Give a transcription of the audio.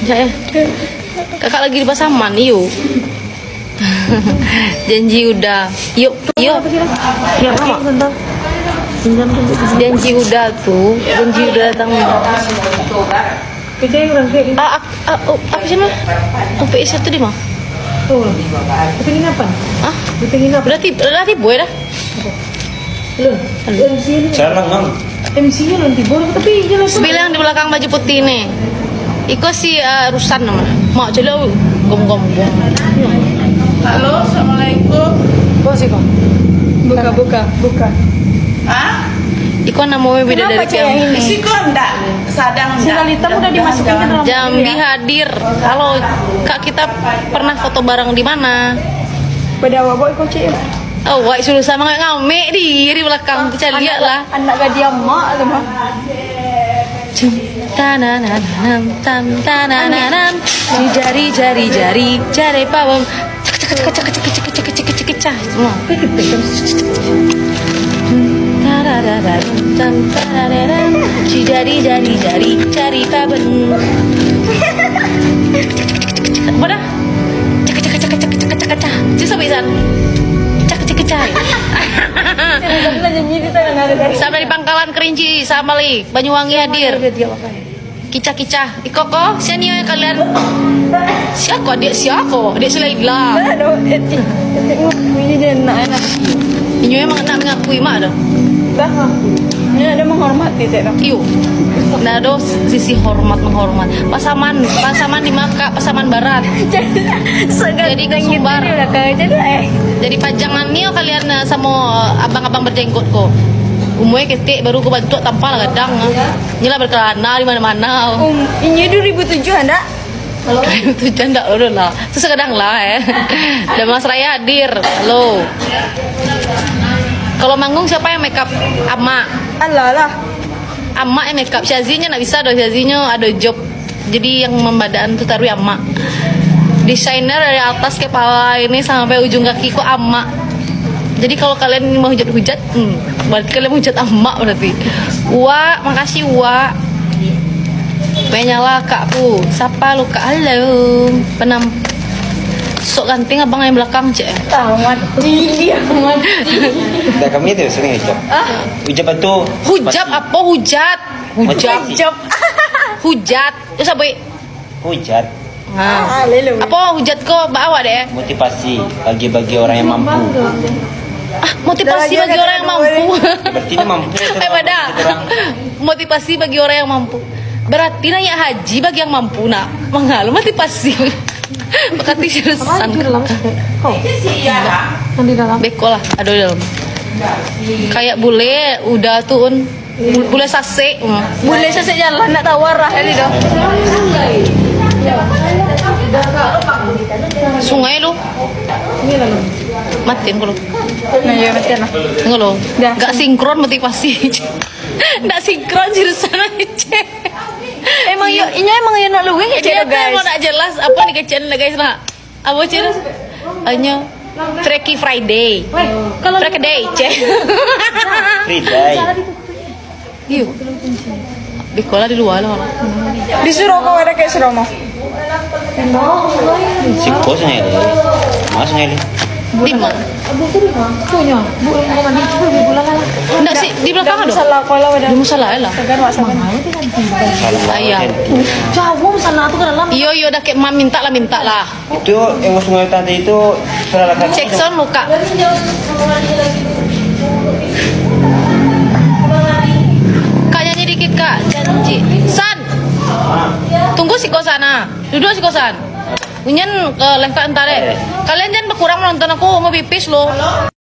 Ya. Kakak lagi di Pasaman, yuk. Janji udah. Yuk. Ya, Janji udah tuh. Janji udah datang. Apa sih mah? PS itu di mana? Penting apa? Ah, Penting apa? berarti boy dah. Jarang bang. MC-nya nanti boleh tapi jelas. Bilang di belakang baju putih nih. Iko si Rusan nama. Mak jelo gom-gom. Halo, assalamualaikum. Bos kok. Buka. Ah, Iko namanya beda dari yang si kok enggak sadang Si Lalita udah dimasukin ke dalam Jambi hadir. Halo, Kak, kita pernah foto bareng di mana? pada awak kok cek. Oh, wah, suruh sama ngame di belakang kita lihat lah. Anak gadia mak tu mah. Tanananam tam tanananam jari pawam cek semua. Tam tanananam jari pawam. Apa dah? Cek. Jadi sampai sana. Cek. Sama di Pangkalan Kerinci, sama li Banyuwangi hadir. Kicah. Iko kok, sini ya kalian. Siapa dia selain lah. Ini dia enak. Ini emang nak mengakui mak dah. Dah. Ini ada menghormati tak? Iyo. Nah, do sisi menghormat. Pasaman di Maka, Pasaman Barat. Jadi kesubar. Jadi pajangan nih kalian sama abang-abang berjenggot kok. Umurnya ketik baru ke bantu tampal kadang. Nyala berkelana di mana-mana. Ini 2007 anda? 2007 enggak udah lah. Sesekadang lah ya. Dan Mas Raya hadir. Halo. Kalau manggung siapa yang make up? Ama. Alah. Ama yang make up. Syazinya nggak bisa dong. Syazinya ada job. Jadi yang membadaan tuh taruh Ama. Desainer dari atas kepala ini sampai ujung kaki kok Ama. Jadi kalau kalian mau hujat, berarti kalian mau hujat Ama berarti. Wah, makasih Wah. Menyala kakku. Siapa lu Kak? Halo. Sok ganting abang yang belakang cek. Mati. Dah kami itu sering hujat. Hujat itu. Hujat apa hujat? Hujat. Terus apa? Hujat. Apa hujat kok bawa deh? Motivasi bagi orang yang mampu. Motivasi bagi orang yang mampu. Berarti ini mampu. Pada motivasi bagi orang yang mampu. Berarti nanya haji bagi yang mampu nak. Mengalu motivasi. Berarti seriusan. Di dalam. Beko lah, ada di dalam. Kayak bule udah tuh bule sase. Boleh saya jalan nak tawar lah ini dah. Sungai lu. Matiin kalau. Nah, ya matian lah. Enggak lo. Dah. Enggak sinkron motivasi. Enggak sinkron jurusan aja. Emang yo, ini emang yang nak luwe Dia guys. mau nak jelas apa nih kecen lah guys lah. Apa cil? Hanya Freaky Friday. Kalau Freaky Day, cek. Friday. Yuk. Bikola di luar lah. disuruh kau ada kayak suruh mau. Si kosnya ini. Masnya ini. Di mana? Punya. Enggak sih, di belakang ada. Salah kalau ada. Di musola lah. Segar mak sabar. Ayah. Jauh sana tuh ke dalam. Iyo udah kayak minta lah. Itu yang sungai tadi itu salah kaki. Cek son muka. Kak nyanyi dikit kak, janji. San, tunggu si kosana. Duduk si kosan. Kunyan ke lengkap entar deh. Kalian jangan berkurang menonton aku mau pipis loh.